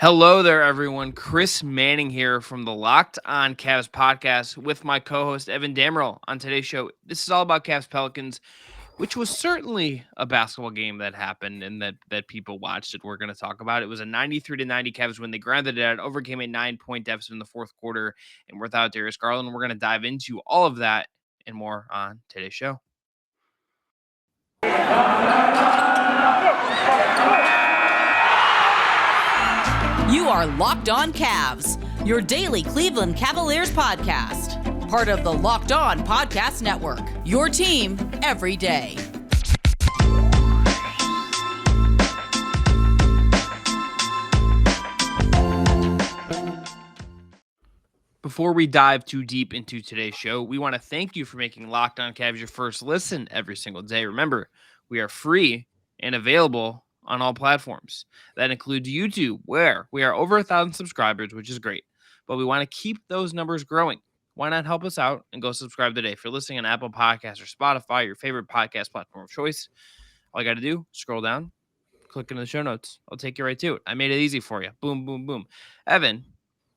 Hello there, everyone. Chris Manning here from the Locked On Cavs podcast with my co-host Evan Dammarell on today's show. This is all about Cavs Pelicans, which was certainly a basketball game that happened and that people watched that we're going to talk about. It was a 93-90 Cavs win. They grounded it out, overcame a 9-point deficit in the fourth quarter, and without Darius Garland, we're going to dive into all of that and more on today's show. You are Locked On Cavs, your daily Cleveland Cavaliers podcast. Part of the Locked On Podcast Network, your team every day. Before we dive too deep into today's show, we want to thank you for making Locked On Cavs your first listen every single day. Remember, we are free and available on all platforms. That includes YouTube, where we are over 1,000 subscribers, which is great. But we want to keep those numbers growing. Why not help us out and go subscribe today? If you're listening on Apple Podcasts or Spotify, your favorite podcast platform of choice, all you got to do, scroll down, click in the show notes. I'll take you right to it. I made it easy for you. Boom, boom, boom. Evan,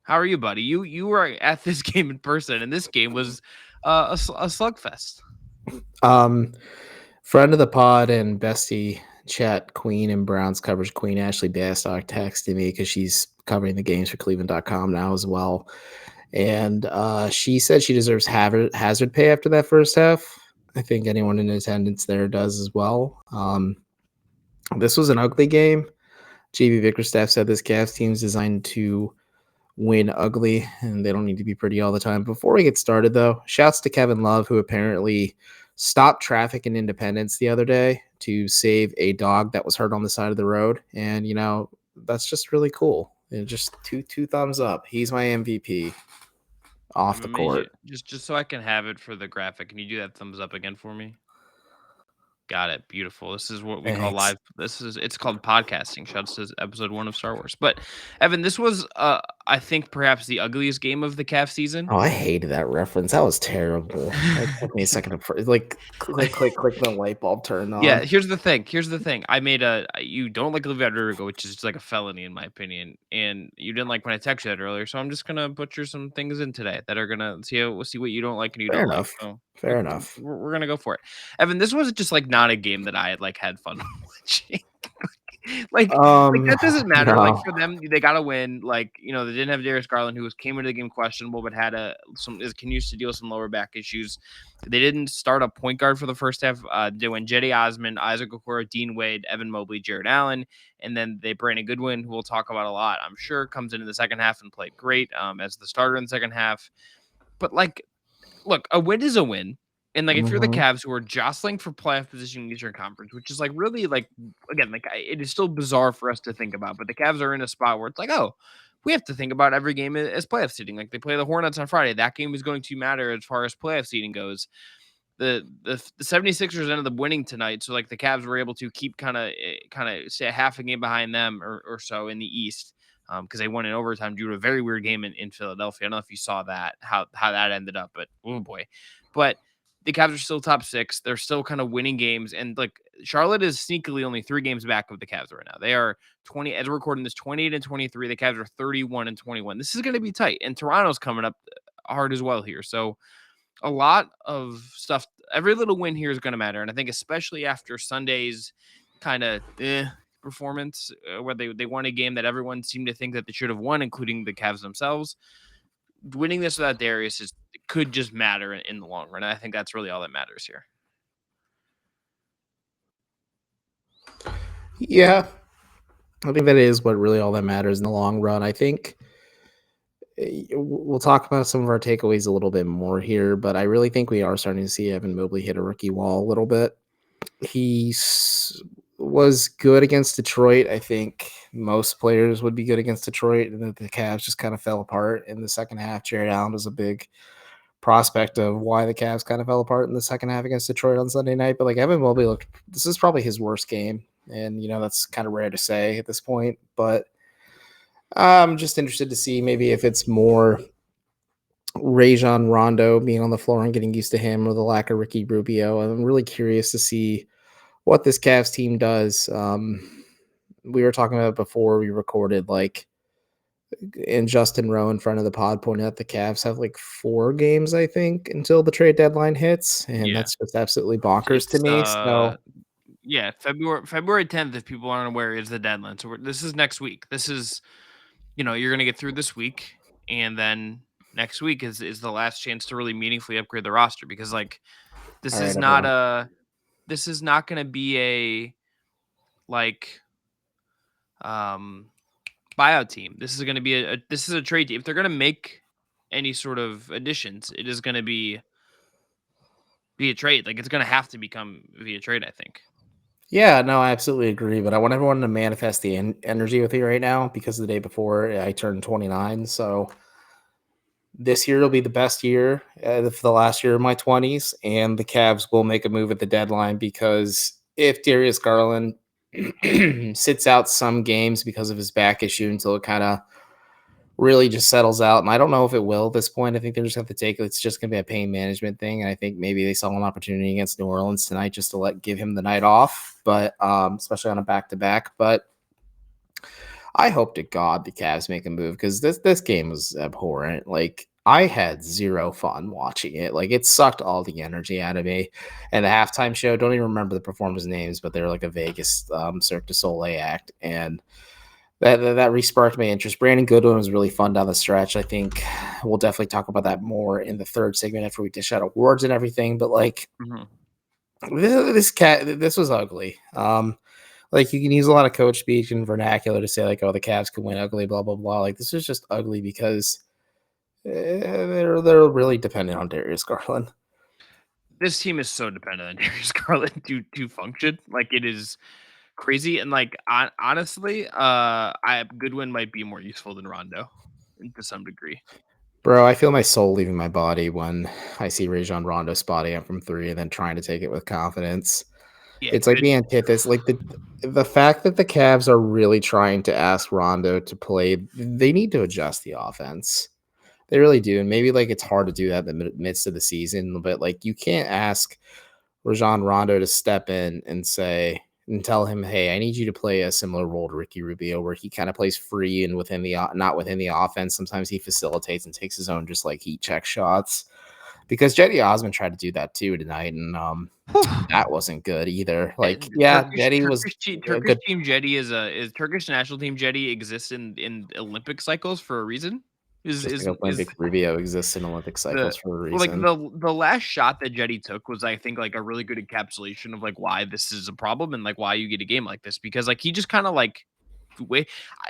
how are you, buddy? You were at this game in person, and this game was a slugfest. Friend of the pod and bestie chat queen and Browns coverage queen Ashley Bastock texted me because she's covering the games for Cleveland.com now as well. And she said she deserves hazard pay after that first half. I think anyone in attendance there does as well. This was an ugly game. JB Bickerstaff said this Cavs team is designed to win ugly, and they don't need to be pretty all the time. Before we get started, though, shouts to Kevin Love, who apparently stopped traffic in Independence the other day to save a dog that was hurt on the side of the road. And, that's just really cool. And just two thumbs up. He's my MVP off the court. Just so I can have it for the graphic. Can you do that thumbs up again for me? Got it. Beautiful. This is what we call live. It's called podcasting. Shouts to episode 1 of Star Wars. But Evan, this was I think perhaps the ugliest game of the Cavs season. Oh, I hated that reference. That was terrible. It took me a second to click the light bulb turned on. Yeah, here's the thing. I made you don't like Olivia Rodrigo, which is like a felony in my opinion, and you didn't like when I texted you that earlier. So I'm just gonna butcher some things in today that are gonna see what you don't like and you Fair don't enough. like. So Fair enough. We're gonna go for it. Evan, this was just like not a game that I had fun watching. like that doesn't matter. No. Like for them, they got to win. Like they didn't have Darius Garland, who came into the game questionable, but had continues to deal with some lower back issues. They didn't start a point guard for the first half. They went Jetty Osman, Isaac Okoro, Dean Wade, Evan Mobley, Jared Allen, and then they Brandon Goodwin, who we'll talk about a lot, I'm sure, comes into the second half and played great as the starter in the second half. But look, a win is a win. And if you're the Cavs, who are jostling for playoff position in the Eastern Conference, which is really again, it is still bizarre for us to think about, but the Cavs are in a spot where it's we have to think about every game as playoff seeding. They play the Hornets on Friday. That game is going to matter as far as playoff seeding goes. The 76ers ended up winning tonight, so the Cavs were able to keep kind of say half a game behind them or so in the East. Because they won in overtime due to a very weird game in Philadelphia. I don't know if you saw that, how that ended up, but oh boy. But the Cavs are still top 6. They're still kind of winning games. And Charlotte is sneakily only 3 games back of the Cavs right now. They are 20, as we're recording this, 28-23. The Cavs are 31-21. This is going to be tight. And Toronto's coming up hard as well here. So a lot of stuff, every little win here is going to matter. And I think especially after Sunday's kind of performance, where they won a game that everyone seemed to think that they should have won, including the Cavs themselves. Winning this without Darius could just matter in the long run. I think that's really all that matters here. Yeah, I think that is what really all that matters in the long run. I think we'll talk about some of our takeaways a little bit more here, but I really think we are starting to see Evan Mobley hit a rookie wall a little bit. He was good against Detroit. I think most players would be good against Detroit, and the Cavs just kind of fell apart in the second half. Jared Allen was a big prospect of why the Cavs kind of fell apart in the second half against Detroit on Sunday night. But Evan Mobley this is probably his worst game, and that's kind of rare to say at this point. But I'm just interested to see maybe if it's more Rajon Rondo being on the floor and getting used to him, or the lack of Ricky Rubio. I'm really curious to see what this Cavs team does. We were talking about before we recorded, and Justin Rowe in front of the pod pointed out the Cavs have like 4 games, I think, until the trade deadline hits, and Yeah. that's just absolutely bonkers to It's me. So yeah, February 10th, if people aren't aware, is the deadline. So this is next week. This is, you're gonna get through this week, and then next week is the last chance to really meaningfully upgrade the roster because like this all right, is not everyone. a this is not gonna be a like um buyout team. This is gonna be this is a trade team. If they're gonna make any sort of additions, it is gonna be via trade. Like it's gonna have to become via trade, I think. Yeah, no, I absolutely agree. But I want everyone to manifest the energy with you right now because the day before I turned 29. So this year will be the best year for the last year of my 20s. And the Cavs will make a move at the deadline because if Darius Garland sits out some games because of his back issue until it kind of really just settles out. And I don't know if it will at this point. I think they just have to take it's just going to be a pain management thing. And I think maybe they saw an opportunity against New Orleans tonight just to give him the night off, but especially on a back to back. But I hope to God the Cavs make a move because this game was abhorrent. Like I had zero fun watching it. Like it sucked all the energy out of me. And the halftime show, don't even remember the performers' names, but they're like a Vegas Cirque du Soleil act. And that re-sparked my interest. Brandon Goodwin was really fun down the stretch. I think we'll definitely talk about that more in the third segment after we dish out awards and everything. But like this was ugly. Like you can use a lot of coach speech and vernacular to say like, oh, the Cavs can win ugly, blah blah blah. Like this is just ugly because they're really dependent on Darius Garland. This team is so dependent on Darius Garland to function. Like it is crazy. And like honestly, I Goodwin might be more useful than Rondo to some degree. Bro, I feel my soul leaving my body when I see Rajon Rondo spotting up from 3 and then trying to take it with confidence. Yeah, It's like good. the antithesis. Like the fact that the Cavs are really trying to ask Rondo to play, they need to adjust the offense. They really do. And maybe like it's hard to do that in the midst of the season, but like you can't ask Rajon Rondo to step in and say and tell him, "Hey, I need you to play a similar role to Ricky Rubio, where he kind of plays free and within the not within the offense. Sometimes he facilitates and takes his own just like heat check shots." Because Jetty Osman tried to do that too tonight, and that wasn't good either. Like, yeah, Jetty was a Turkish good. team Jetty is Turkish national team Jetty exists in Olympic cycles for a reason. Just like Is Olympic Rubio exists in Olympic the cycles for a well, like reason. the last shot that Jetty took was I think like a really good encapsulation of like why this is a problem and like why you get a game like this because like he just kind of like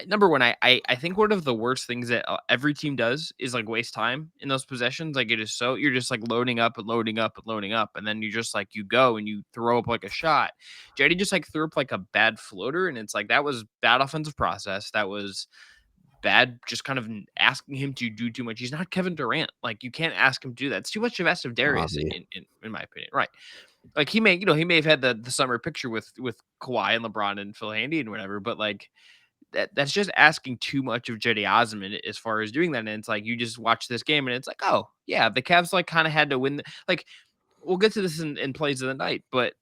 number one I think one of the worst things that every team does is like waste time in those possessions. Like it is so you're just like loading up and loading up and loading up and then you just like you go and you throw up like a shot. Jetty just like threw up like a bad floater and it's like that was bad offensive process. That was bad just kind of asking him to do too much. He's not Kevin Durant. Like you can't ask him to do that. It's too much of ask of Darius Obvi. in my opinion. Right. Like he may have had the summer picture with Kawhi and LeBron and Phil Handy and whatever, but like that's just asking too much of Jetty Osman as far as doing that. And it's like you just watch this game and it's like, oh yeah, the Cavs like kind of had to win. Like we'll get to this in plays of the night, but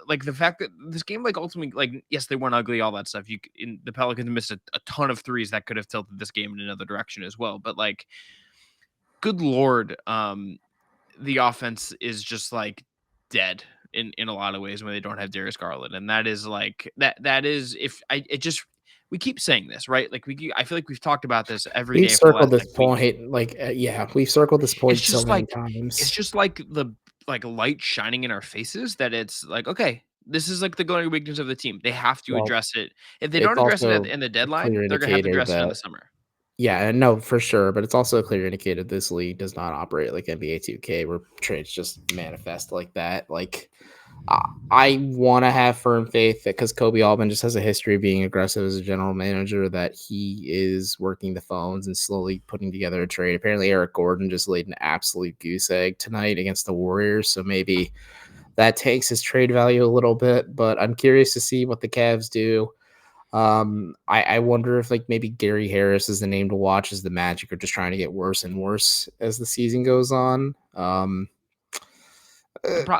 like the fact that this game, like ultimately, like yes, they weren't ugly, all that stuff. In the Pelicans missed a ton of threes that could have tilted this game in another direction as well. But like, good lord, the offense is just like dead in a lot of ways when they don't have Darius Garland, and that is like that is if I it just we keep saying this right, like I feel like we've talked about this every We've day for the circled last this like week. point, like yeah, we've circled this It's point so just many like it's times. just like the like light shining in our faces that it's like, okay, this is like the going weakness of the team. They have to Well, address it. If they it's don't address it also in the a clear deadline, they're gonna have to indicator address it in that the summer. yeah, no, for sure, but it's also a clear indicator this league does not operate like NBA 2K, where trades just manifest like that. Like, I want to have firm faith that because Kobe Altman just has a history of being aggressive as a general manager, that he is working the phones and slowly putting together a trade. Apparently, Eric Gordon just laid an absolute goose egg tonight against the Warriors, so maybe that takes his trade value a little bit. But I'm curious to see what the Cavs do. I wonder if like maybe Gary Harris is the name to watch as the Magic are just trying to get worse and worse as the season goes on.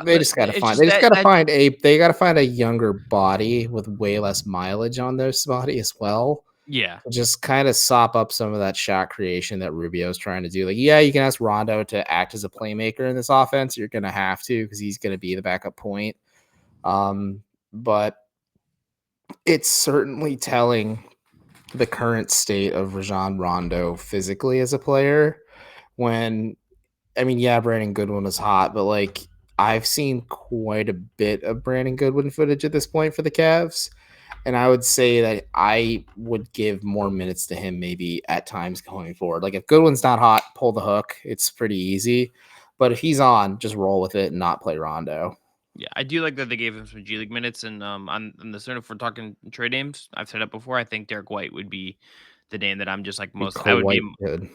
They just got to It's find just that that they got to find a younger body with way less mileage on their body as well. Yeah. Just kind of sop up some of that shot creation that Rubio's trying to do. Like, yeah, you can ask Rondo to act as a playmaker in this offense. You're going to have to because he's going to be the backup point. But it's certainly telling the current state of Rajon Rondo physically as a player when, I mean, yeah, Brandon Goodwin was hot, but like I've seen quite a bit of Brandon Goodwin footage at this point for the Cavs. And I would say that I would give more minutes to him maybe at times going forward. Like if Goodwin's not hot, pull the hook. It's pretty easy. But if he's on, just roll with it and not play Rondo. Yeah, I do like that they gave him some G League minutes, and on the sort of if we're talking trade names, I've said it before. I think Derek White would be the name that I'm just like Be most. I would quite good.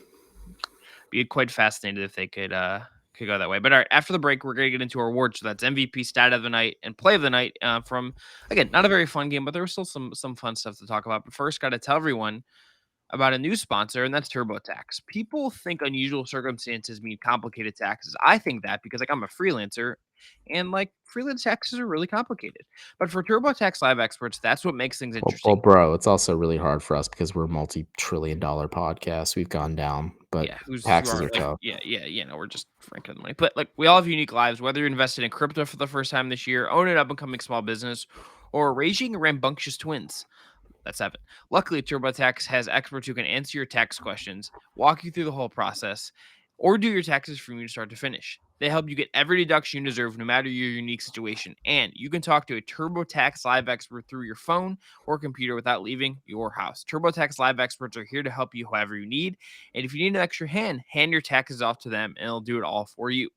be quite fascinated if they could go that way. But all right, after the break, we're gonna get into our awards. So that's MVP, stat of the night, and play of the night. From again, not a very fun game, but there was still some fun stuff to talk about. But first, got to tell everyone about a new sponsor, and that's TurboTax. People think unusual circumstances mean complicated taxes. I think that because like I'm a freelancer and like freelance taxes are really complicated. But for TurboTax Live experts, that's what makes things Well, interesting. bro, it's also really hard for us because we're a multi-trillion-dollar podcast. We've gone down, but Yeah, who taxes are are like, tough. we're just franking the money. But like we all have unique lives, whether you're invested in crypto for the first time this year, own an up and coming small business, or raising rambunctious twins. That's 7. Luckily, TurboTax has experts who can answer your tax questions, walk you through the whole process, or do your taxes from you start to finish. They help you get every deduction you deserve, no matter your unique situation. And you can talk to a TurboTax Live expert through your phone or computer without leaving your house. TurboTax Live experts are here to help you however you need. And if you need an extra hand your taxes off to them, and they'll do it all for you.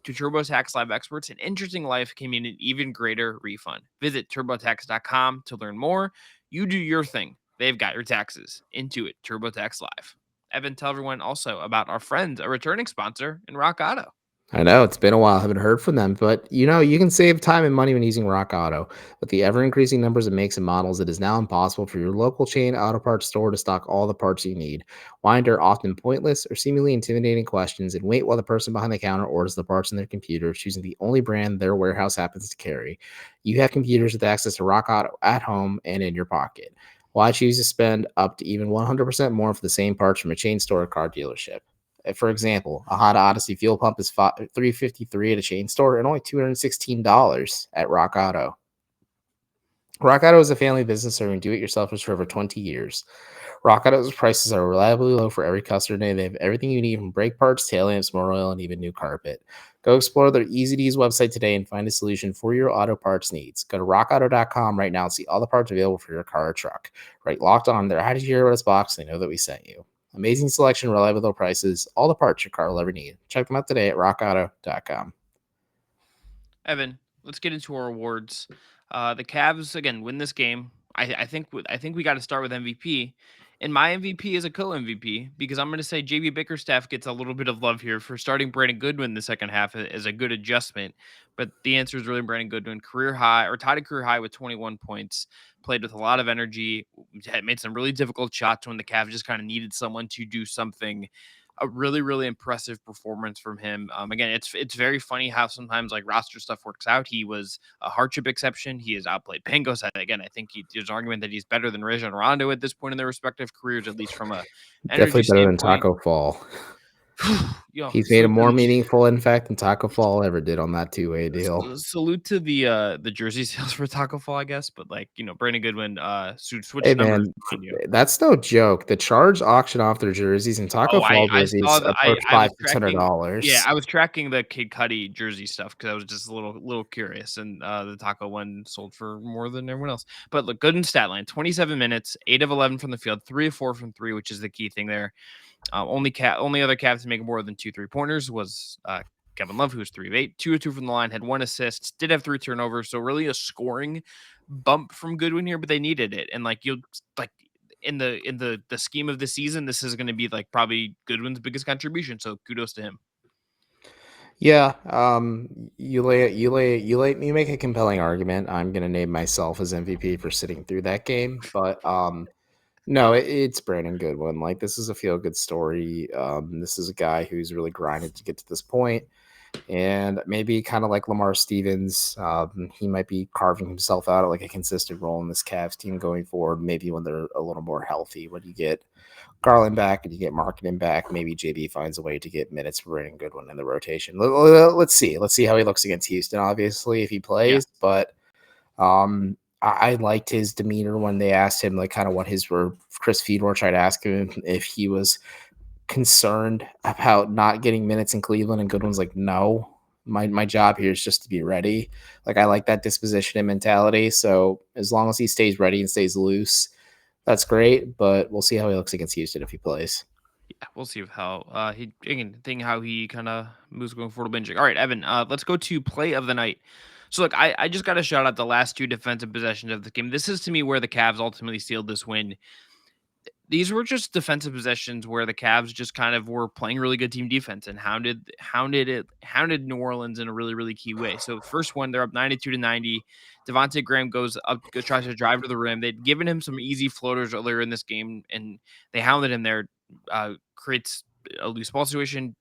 To TurboTax Live experts, an interesting life can mean an even greater refund. Visit TurboTax.com to learn more. You do your thing. They've got your taxes. Into it, TurboTax Live. Evan, tell everyone also about our friends, a returning sponsor in Rock Auto. I know it's been a while. I haven't heard from them, but you can save time and money when using Rock Auto. With the ever increasing numbers of makes and models, it is now impossible for your local chain auto parts store to stock all the parts you need. Why endure often pointless or seemingly intimidating questions and wait while the person behind the counter orders the parts in their computer, choosing the only brand their warehouse happens to carry? You have computers with access to Rock Auto at home and in your pocket. Why choose to spend up to even 100% more for the same parts from a chain store or car dealership? For example, a Honda Odyssey fuel pump is $353 at a chain store and only $216 at Rock Auto. Rock Auto is a family business serving do-it-yourselfers for over 20 years. Rock Auto's prices are reliably low for every customer day. They have everything you need from brake parts, tail lamps, motor oil, and even new carpet. Go explore their easy-to-use website today and find a solution for your auto parts needs. Go to rockauto.com right now and see all the parts available for your car or truck. Right, locked on, they're out of your this box. They know that we sent you. Amazing selection, reliable low prices, all the parts your car will ever need. Check them out today at rockauto.com. Evan, let's get into our awards. The Cavs again win this game. I think we got to start with MVP. And my MVP is a co-MVP because I'm going to say JB Bickerstaff gets a little bit of love here for starting Brandon Goodwin the second half as a good adjustment. But the answer is really Brandon Goodwin, career high or tied a career high with 21 points, played with a lot of energy, had made some really difficult shots when the Cavs just kind of needed someone to do something. A really, really impressive performance from him. Again, it's very funny how sometimes like roster stuff works out. He was a hardship exception. He has outplayed Pangos. Again, I think there's an argument that he's better than Rajon Rondo at this point in their respective careers, at least from a energy Definitely better than standpoint. Taco Fall. He's made a Salute to more meaningful impact than Taco Fall ever did on that two-way deal. salute to the jersey sales for Taco Fall, I guess. But like Brandon Goodwin, Hey switch numbers man, on you. that's no joke. The Charge auction off their jerseys and Taco Oh, Fall I saw jerseys the approach I was tracking. Yeah, $500-$600. I was tracking the Kid Cudi jersey stuff because I was just a little curious, and the Taco one sold for more than everyone else. But look, good in stat line: 27 minutes, 8 of 11 from the field, 3 of 4 from three, which is the key thing there. Only other Cavs to make more than 2 3-pointers was Kevin Love, who was 3 of 8, 2 of 2 from the line, had 1 assist, did have 3 turnovers, so really a scoring bump from Goodwin here, but they needed it, and like in the scheme of the season, this is going to be like probably Goodwin's biggest contribution. So kudos to him. Yeah, you make a compelling argument. I'm gonna name myself as MVP for sitting through that game, but no, it's Brandon Goodwin. Like this is a feel good story. This is a guy who's really grinded to get to this point. And maybe kind of like Lamar Stevens, he might be carving himself out like a consistent role in this Cavs team going forward. Maybe when they're a little more healthy, when you get Garland back and you get Marketing back, maybe JB finds a way to get minutes for Brandon Goodwin in the rotation. Let's see. Let's see how he looks against Houston, obviously, if he Yeah. plays. But I liked his demeanor when they asked him, like, kind of what his were. Chris Fedor tried to ask him if he was concerned about not getting minutes in Cleveland, and Goodwin's like, no, my job here is just to be ready. Like, I like that disposition and mentality. So as long as he stays ready and stays loose, that's great. But we'll see how he looks against Houston if he plays. Yeah, we'll see how he again thing how he kind of moves going forward binging. All right, Evan, let's go to play of the night. So look, I just got to shout out the last two defensive possessions of the game. This is to me where the Cavs ultimately sealed this win. These were just defensive possessions where the Cavs just kind of were playing really good team defense and hounded New Orleans in a really key way. So first one, they're up 92-90. Devontae Graham tries to drive to the rim. They'd given him some easy floaters earlier in this game, and they hounded him there. Creates a loose ball situation.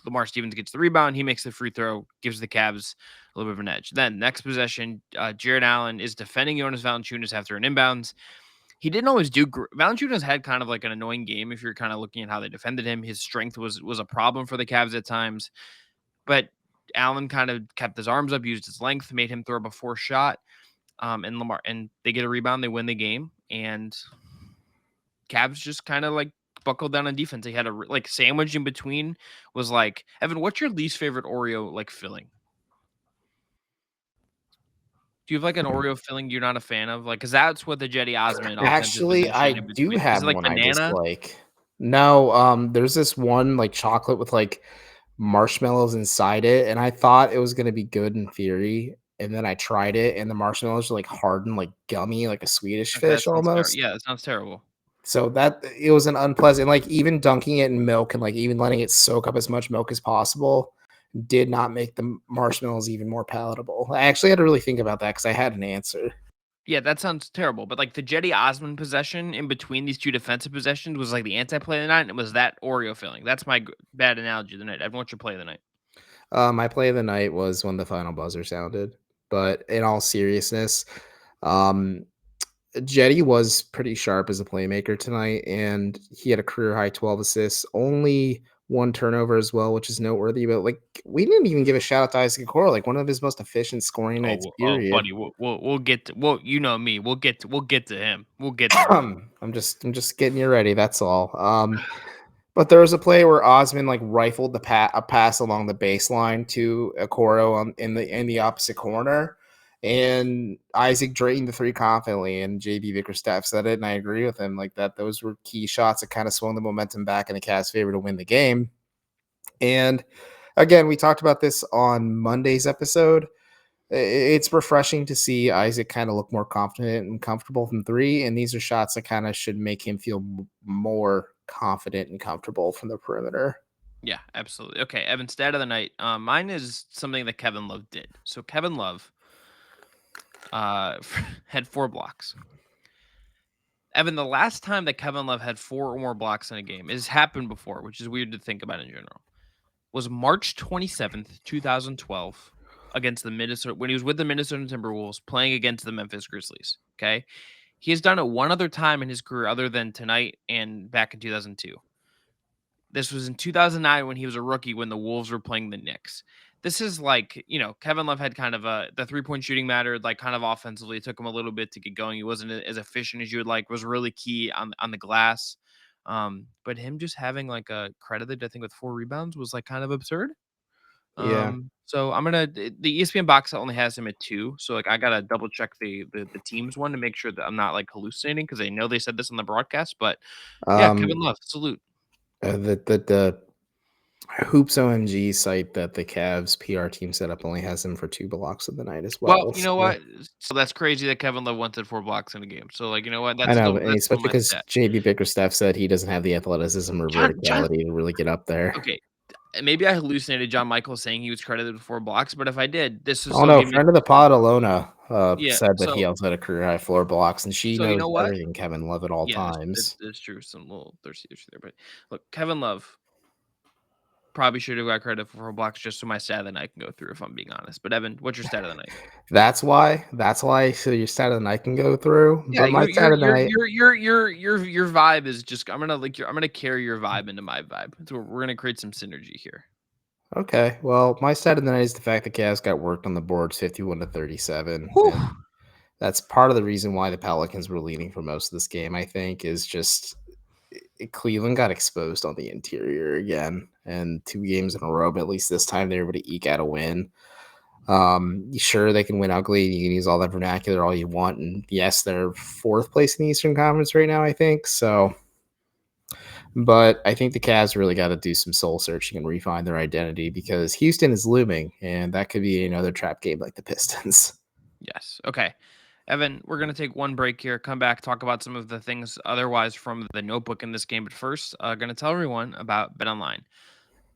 Lamar Stevens gets the rebound. He makes the free throw, gives the Cavs a little bit of an edge. Then next possession, Jared Allen is defending Jonas Valanciunas after an inbounds. He didn't always do. Valanciunas had kind of like an annoying game if you're kind of looking at how they defended him. His strength was a problem for the Cavs at times, but Allen kind of kept his arms up, used his length, made him throw up a forced shot. And they get a rebound, they win the game, and Cavs just kind of like buckled down on defense. They had a like sandwich in between. Was like, Evan, what's your least favorite Oreo like filling? Do you have like an Oreo filling you're not a fan of? Like, because that's what the Jetty Osmond offensive Actually, I possession in do between. Is have it like one I banana? dislike. No, there's this one like chocolate with like marshmallows inside it, and I thought it was gonna be good in theory. And then I tried it, and the marshmallows are like hardened, like gummy, like a Swedish Okay, that fish sounds terrible. almost. Yeah, that sounds terrible. So that it was an unpleasant, like even dunking it in milk and like even letting it soak up as much milk as possible did not make the marshmallows even more palatable. I actually had to really think about that because I had an answer. Yeah, that sounds terrible. But like the Jetty Osmond possession in between these two defensive possessions was like the anti-play of the night, and it was that Oreo filling. That's my bad analogy of the night. Everyone, what's your play of the night? My play of the night was when the final buzzer sounded. But in all seriousness, um, Jetty was pretty sharp as a playmaker tonight, and he had a career high 12 assists, only one turnover as well, which is noteworthy. But like, we didn't even give a shout out to Isaac Okoro, like one of his most efficient scoring nights, period. Buddy, we'll get to you know me. We'll get to him. We'll get to him. I'm just getting you ready. That's all. But there was a play where Osman like rifled a pass along the baseline to Okoro in the opposite corner, and Isaac drained the three confidently. And JB Bickerstaff said it, and I agree with him. Like that, those were key shots that kind of swung the momentum back in the Cavs' favor to win the game. And again, we talked about this on Monday's episode. It's refreshing to see Isaac kind of look more confident and comfortable from three, and these are shots that kind of should make him feel more confident and comfortable from the perimeter. Yeah, absolutely. Okay, Evan, stat of the night. Mine is something that Kevin Love did. So Kevin Love had 4 blocks. Evan, the last time that Kevin Love had 4 or more blocks in a game, it has happened before, which is weird to think about in general, was March 27th, 2012, against the Minnesota, when he was with the Minnesota Timberwolves playing against the Memphis Grizzlies. Okay. He has done it one other time in his career other than tonight and back in 2002. This was in 2009 when he was a rookie when the Wolves were playing the Knicks. This is like, Kevin Love had kind of the 3-point shooting mattered, like kind of offensively. It took him a little bit to get going. He wasn't as efficient as you would like, was really key on the glass. But him just having like a credited, I think, with 4 rebounds was like kind of absurd. Yeah. So the ESPN box set only has him at 2. So like I gotta double check the teams one to make sure that I'm not like hallucinating because I know they said this on the broadcast. But yeah, Kevin Um, Love, salute. the Hoops OMG site that the Cavs PR team set up only has him for 2 blocks of the night as Well, well. you know So what? So that's crazy that Kevin Love wanted 4 blocks in a game. So like, you know what? I know, and That's still especially my because stat. JB Bickerstaff said he doesn't have the athleticism or John. verticality to really get up there. Okay, maybe I hallucinated John Michael saying he was credited with 4 blocks, but if I did, this is Oh still no, gave me. friend of the pod, Alona, Yeah. said that he So also had a career high 4 blocks, and she so you knows know what? everything Kevin Love at all Yeah, times. that's true. Some little thirsty issue there, but look, Kevin Love. probably should have got credit for 4 blocks just so my stat of the night can go through, if I'm being honest. But Evan, what's your stat of the night? That's why. So your stat of the night can go through. Yeah, But my stat of the night. your vibe is just I'm gonna carry your vibe into my vibe. So we're gonna create some synergy here. Okay. Well, my stat of the night is the fact that Cavs got worked on the boards 51-37. Whew. And that's part of the reason why the Pelicans were leading for most of this game, I think, is just Cleveland got exposed on the interior again. And 2 games in a row, but at least this time they were able to eke out a win. Sure, they can win ugly. You can use all that vernacular all you want. And yes, they're 4th place in the Eastern Conference right now, I think. So, but I think the Cavs really got to do some soul searching and refine their identity because Houston is looming, and that could be another trap game like the Pistons. Yes. Okay. Evan, we're going to take one break here, come back, talk about some of the things otherwise from the notebook in this game. But first, going to tell everyone about BetOnline.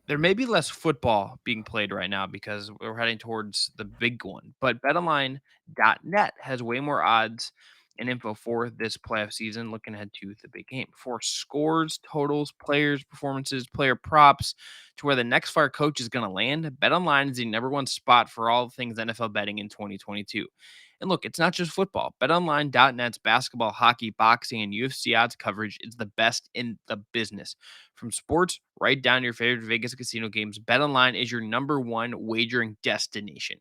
There may be less football being played right now because we're heading towards the big one, but betonline.net has way more odds and info for this playoff season looking ahead to the big game. For scores, totals, players, performances, player props, to where the next fire coach is going to land, BetOnline is the #1 spot for all things NFL betting in 2022. And look, it's not just football. BetOnline.net's basketball, hockey, boxing, and UFC odds coverage is the best in the business. From sports right down to your favorite Vegas casino games, BetOnline is your #1 wagering destination.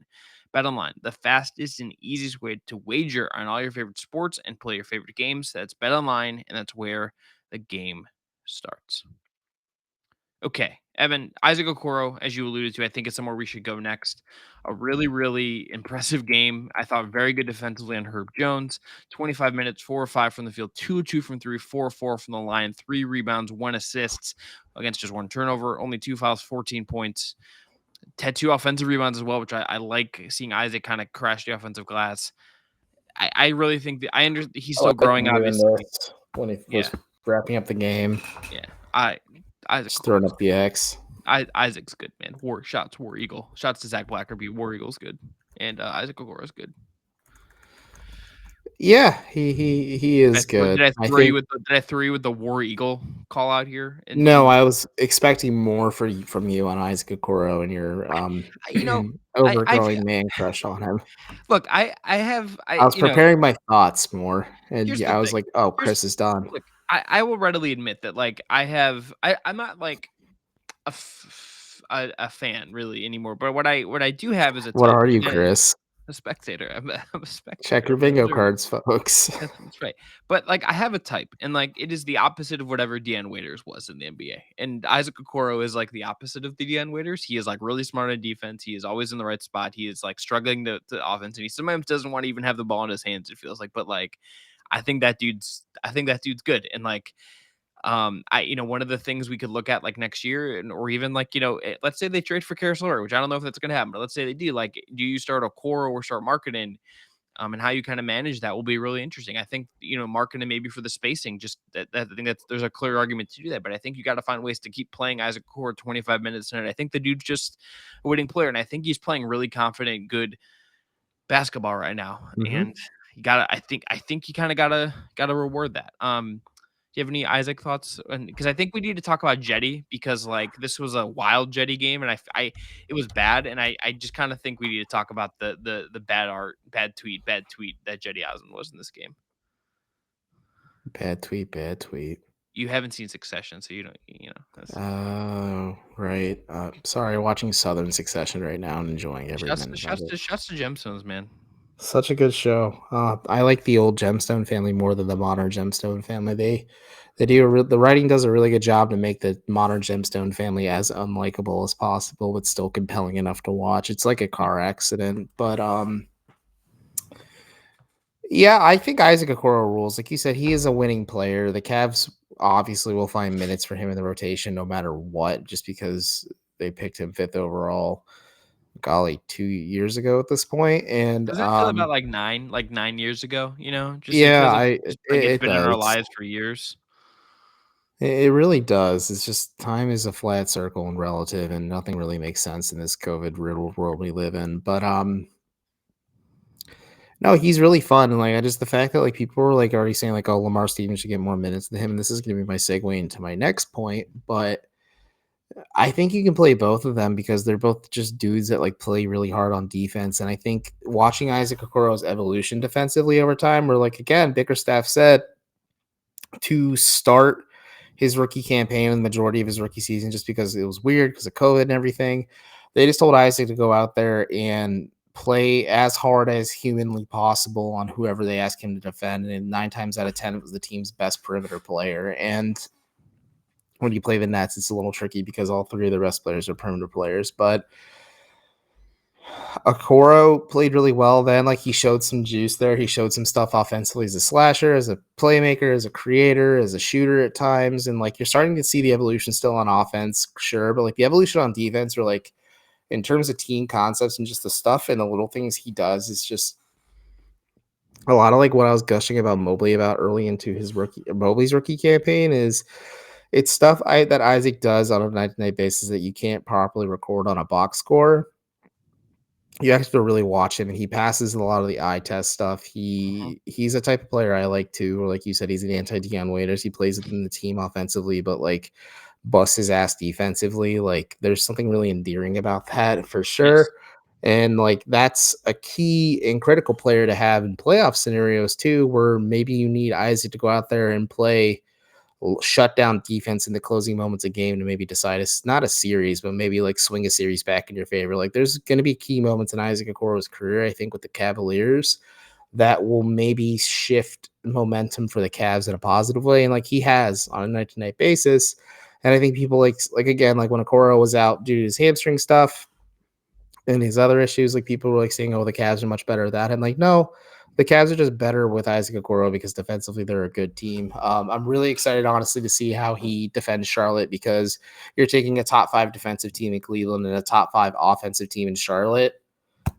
BetOnline, the fastest and easiest way to wager on all your favorite sports and play your favorite games. That's BetOnline, and that's where the game starts. Okay, Evan, Isaac Okoro, as you alluded to, I think is somewhere we should go next. A really, really impressive game. I thought very good defensively on Herb Jones. 25 minutes, 4 or 5 from the field, 2 2 from 3, 4 4 from the line, 3 rebounds, 1 assists against just 1 turnover, only 2 fouls, 14 points. Had 2 offensive rebounds as well, which I like seeing Isaac kind of crash the offensive glass. I really think that he's still growing, obviously. When he Yeah, was wrapping up the game, yeah. Isaac just throwing up the X. Isaac's good, man. War Eagle. Shots to Zach Blackerby. War Eagle's good, and Isaac Okoro's good. Yeah, he is good. Did I throw you with the War Eagle call out here? No, I was expecting more from you on Isaac Okoro and your I've overgrowing man crush on him. look. I was preparing my thoughts more, and Here's yeah, the I was thing. like, "Oh, Chris is done." Look, I will readily admit that like I'm not like a fan really anymore. But what I do have is a What type. are you, And Chris? a spectator. I'm a Check spectator. your I'm an bingo observer. cards, folks. That's right. But like I have a type, and like it is the opposite of whatever Deion Waiters was in the NBA. And Isaac Okoro is like the opposite of the Deion Waiters. He is like really smart on defense. He is always in the right spot. He is like struggling to offense, and he sometimes doesn't want to even have the ball in his hands. It feels like, but like I think that dude's good. And like one of the things we could look at like next year, or even like let's say they trade for Karis LeVert, which I don't know if that's going to happen, but let's say they do. Like, do you start Okoro or start marketing? And how you kind of manage that will be really interesting. I think, marketing maybe for the spacing, just I think there's a clear argument to do that. But I think you got to find ways to keep playing Isaac Core 25 minutes tonight. I think the dude's just a winning player, and I think he's playing really confident, good basketball right now. Mhm. And you gotta, I think you kind of gotta reward that. Do you have any Isaac thoughts? Because I think we need to talk about Jetty, because like this was a wild Jetty game, and it was bad, and I just kind of think we need to talk about the bad tweet that Jetty Osmond was in this game. Bad tweet. You haven't seen Succession, so you don't, Oh, right. Sorry, watching Southern Succession right now and enjoying every minute of it. Shouts to Gemstones, man. Such a good show. I like the old Gemstone family more than the modern Gemstone family. The writing does a really good job to make the modern Gemstone family as unlikable as possible, but still compelling enough to watch. It's like a car accident, but yeah, I think Isaac Okoro rules. Like you said, he is a winning player. The Cavs obviously will find minutes for him in the rotation no matter what, just because they picked him 5th overall. Golly, 2 years ago at this point, and Doesn't it feel about like 9 years ago? Just yeah, because it's it been in our does. lives for years. It really does. It's just time is a flat circle and relative, and nothing really makes sense in this COVID riddled world we live in. But no, he's really fun, and like the fact that like people were like already saying like, oh, Lamar Stevens should get more minutes than him, and this is going to be my segue into my next point. But I think you can play both of them because they're both just dudes that like play really hard on defense. And I think watching Isaac Okoro's evolution defensively over time, where like again, Bickerstaff said to start his rookie campaign and the majority of his rookie season just because it was weird because of COVID and everything. They just told Isaac to go out there and play as hard as humanly possible on whoever they asked him to defend. And 9 times out of 10, it was the team's best perimeter player. And when you play the Nets, it's a little tricky because all 3 of the rest players are perimeter players. But Okoro played really well then. Like he showed some juice there. He showed some stuff offensively as a slasher, as a playmaker, as a creator, as a shooter at times. And like you're starting to see the evolution still on offense, sure, but like the evolution on defense, or like in terms of team concepts and just the stuff and the little things he does is just a lot of like what I was gushing about Mobley about early into his Mobley's rookie campaign is it's stuff that Isaac does on a night-to-night basis that you can't properly record on a box score. You have to really watch him, and he passes a lot of the eye test stuff. He's a type of player I like too. Or like you said, he's an anti-Deion Waiters. He plays within the team offensively, but like busts his ass defensively. Like there's something really endearing about that for sure. Yes. And like that's a key and critical player to have in playoff scenarios too, where maybe you need Isaac to go out there and play shut down defense in the closing moments of game to maybe decide it's not a series, but maybe like swing a series back in your favor. Like there's going to be key moments in Isaac Okoro's career, I think, with the Cavaliers that will maybe shift momentum for the Cavs in a positive way. And like he has on a night to night basis. And I think people like again, like when Okoro was out due to his hamstring stuff and his other issues, like people were like saying, oh, the Cavs are much better at that. And like, no, the Cavs are just better with Isaac Okoro because defensively they're a good team. I'm really excited, honestly, to see how he defends Charlotte because you're taking a top 5 defensive team in Cleveland and a top 5 offensive team in Charlotte.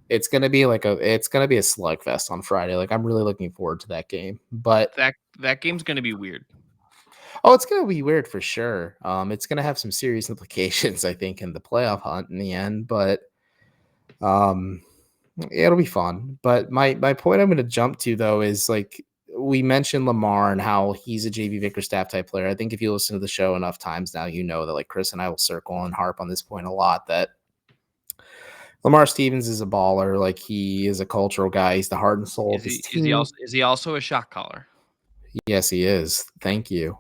It's gonna be a slugfest on Friday. Like I'm really looking forward to that game. But That game's gonna be weird. oh, it's gonna be weird for sure. It's gonna have some serious implications, I think, in the playoff hunt in the end. But um, yeah, it'll be fun. But my point I'm going to jump to though is like we mentioned Lamar and how he's a JV Bickerstaff type player. I think if you listen to the show enough times now, you know that like Chris and I will circle and harp on this point a lot that Lamar Stevens is a baller. Like he is a cultural guy. He's the heart and soul of his team. Is he also a shot caller? Yes, he is. Thank you.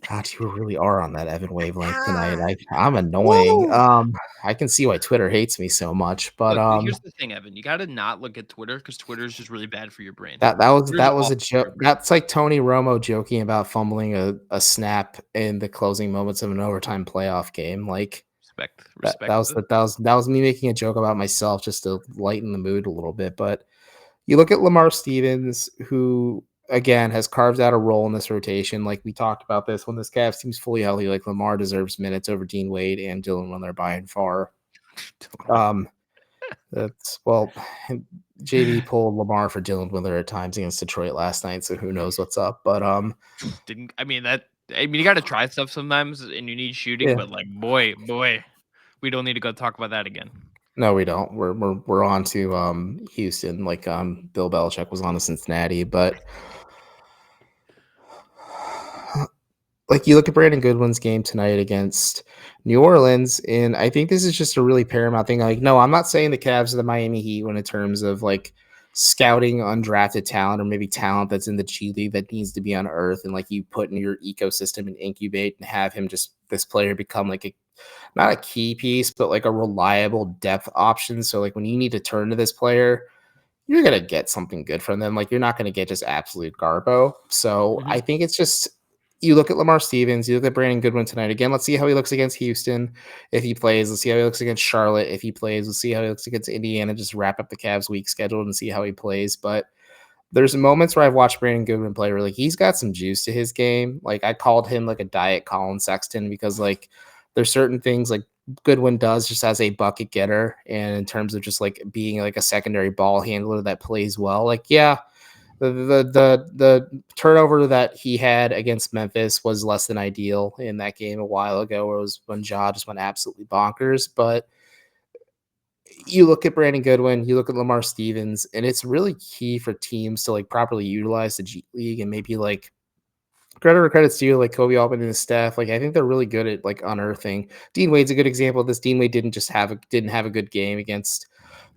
God, you really are on that Evan wavelength tonight. I'm annoying. Woo! I can see why Twitter hates me so much, but Look, here's the thing, Evan. You got to not look at Twitter because Twitter is just really bad for your brain. Twitter's that was awful a for joke. your brain. That's like Tony Romo joking about fumbling a snap in the closing moments of an overtime playoff game. Like Respect. that was me making a joke about myself just to lighten the mood a little bit. But you look at Lamar Stevens, who again has carved out a role in this rotation. Like we talked about this when this Cavs team's fully healthy. Like Lamar deserves minutes over Dean Wade and Dylan when they're by and far. That's well, JV pulled Lamar for Dylan Willer at times against Detroit last night, so who knows what's up. But you got to try stuff sometimes, and you need shooting. yeah. But like, boy, we don't need to go talk about that again. No, we don't. We're on to Houston, like Bill Belichick was on to Cincinnati, but like you look at Brandon Goodwin's game tonight against New Orleans, and I think this is just a really paramount thing. Like, no, I'm not saying the Cavs are the Miami Heat when in terms of like scouting undrafted talent or maybe talent that's in the G League that needs to be unearthed and like you put in your ecosystem and incubate and have him just this player become like a not a key piece, but like a reliable depth option. So like when you need to turn to this player, you're gonna get something good from them. Like you're not gonna get just absolute garbo. So I think it's just you look at Lamar Stevens, you look at Brandon Goodwin tonight. Again, let's see how he looks against Houston if he plays. Let's see how he looks against Charlotte if he plays. Let's see how he looks against Indiana. Just wrap up the Cavs week schedule and see how he plays. But there's moments where I've watched Brandon Goodwin play where like he's got some juice to his game. Like I called him like a diet Colin Sexton because like there's certain things like Goodwin does just as a bucket getter and in terms of just like being like a secondary ball handler that plays well. Like yeah, the turnover that he had against Memphis was less than ideal in that game a while ago, where it was when Ja just went absolutely bonkers. But you look at Brandon Goodwin, you look at Lamar Stevens, and it's really key for teams to like properly utilize the G League and maybe like credit where credit's due, like Kobe Altman and his staff, like I think they're really good at like unearthing. Dean Wade's a good example of this. Dean Wade didn't have a good game against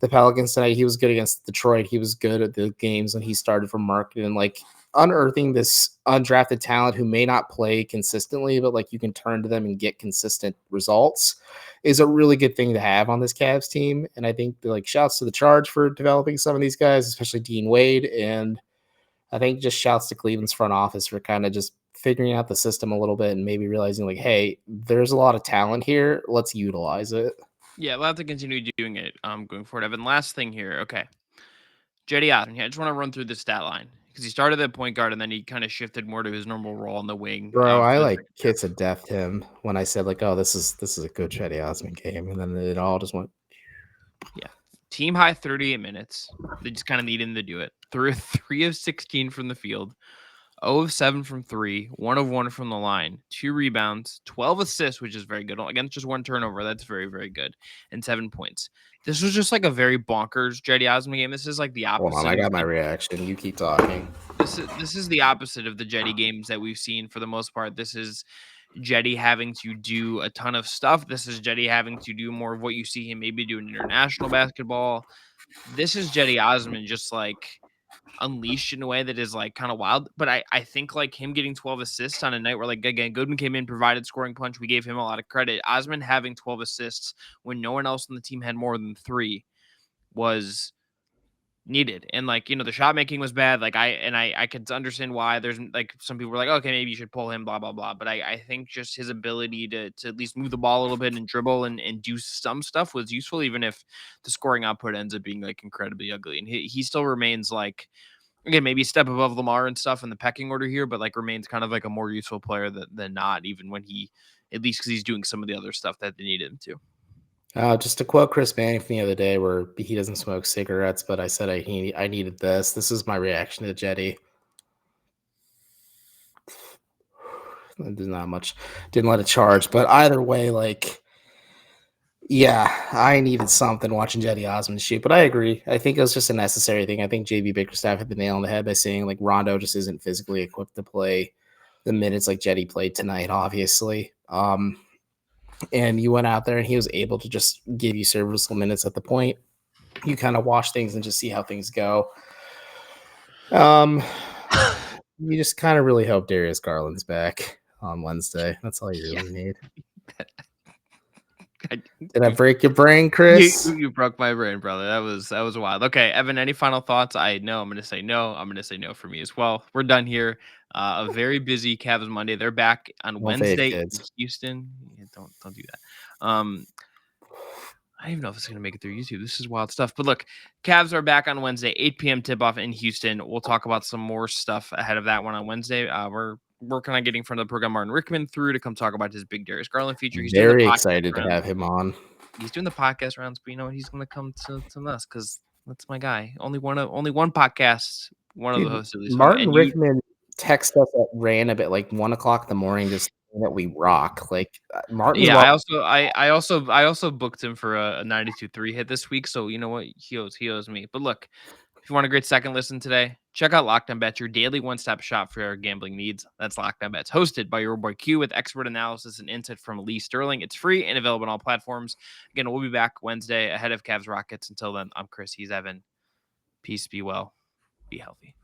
the Pelicans tonight. He was good against Detroit. He was good at the games when he started from market, and like unearthing this undrafted talent who may not play consistently, but like you can turn to them and get consistent results is a really good thing to have on this Cavs team. And I think like shouts to the Charge for developing some of these guys, especially Dean Wade. And I think just shouts to Cleveland's front office for kind of just figuring out the system a little bit and maybe realizing like, hey, there's a lot of talent here. Let's utilize it. Yeah, we'll have to continue doing it going forward. Evan, last thing here. Okay. Jetty Osman. I just want to run through the stat line because he started at point guard and then he kind of shifted more to his normal role on the wing. Bro, I For the like second half. kiss of death him when I said like, oh, this is a good Chetty Osman game, and then it all just went. Yeah, team high 38 minutes. They just kind of needed him to do it. 3 of 16 from the field, 0 of 7 from 3, 1 of 1 from the line, 2 rebounds, 12 assists, which is very good. Against just 1 turnover, that's very, very good, and 7 points. This was just like a very bonkers Jetty Osman game. This is like the opposite. Hold on, I got my reaction. You keep talking. This is the opposite of the Jetty games that we've seen for the most part. This is Jetty having to do a ton of stuff. This is Jetty having to do more of what you see him maybe do in international basketball. This is Jetty Osman just like unleashed in a way that is like kind of wild. But I think like him getting 12 assists on a night where like again Goodwin came in, provided scoring punch. We gave him a lot of credit. Osman having 12 assists when no one else on the team had more than 3 was needed. And like, the shot making was bad. Like I could understand why there's like some people were like, okay, maybe you should pull him, blah, blah, blah. But I think just his ability to at least move the ball a little bit and dribble and do some stuff was useful, even if the scoring output ends up being like incredibly ugly. And he still remains like, again, maybe a step above Lamar and stuff in the pecking order here, but like remains kind of like a more useful player than not, even when at least because he's doing some of the other stuff that they needed him to. Just to quote Chris Manning from the other day, where he doesn't smoke cigarettes, but I said I needed this. This is my reaction to Jetty. There's not much. Didn't let it charge, but either way, like, yeah, I needed something watching Jetty Osman shoot. But I agree. I think it was just a necessary thing. I think JB Bickerstaff hit the nail on the head by saying like Rondo just isn't physically equipped to play the minutes like Jetty played tonight. Obviously. And you went out there and he was able to just give you serviceable minutes at the point. You kind of wash things and just see how things go. You just kind of really hope Darius Garland's back on Wednesday. That's all you really need. Did I break your brain, Chris? You broke my brain, brother. That was wild. Okay, Evan, any final thoughts? I know I'm going to say no. I'm going to say no for me as well. We're done here. A very busy Cavs Monday. They're back on Wednesday in Houston. Yeah, don't do that. I don't even know if it's going to make it through YouTube. This is wild stuff. But look, Cavs are back on Wednesday, 8 p.m. tip-off in Houston. We'll talk about some more stuff ahead of that one on Wednesday. We're working on getting front of the program Martin Rickman through to come talk about his big Darius Garland feature. He's very excited to have him on. He's doing the podcast rounds, but he's going to come to us because that's my guy. Only one podcast. One of the hosts at least. Martin Rickman texted us at random at like 1:00 in the morning, just that we rock. Like Martin. Yeah, I also booked him for a 92.3 hit this week. So you know what, he owes me. But look, if you want a great second listen today, check out Locked On Bets, your daily one-stop shop for your gambling needs. That's Locked On Bets, hosted by your boy Q with expert analysis and insight from Lee Sterling. It's free and available on all platforms. Again, we'll be back Wednesday ahead of Cavs Rockets. Until then, I'm Chris. He's Evan. Peace, be well, be healthy.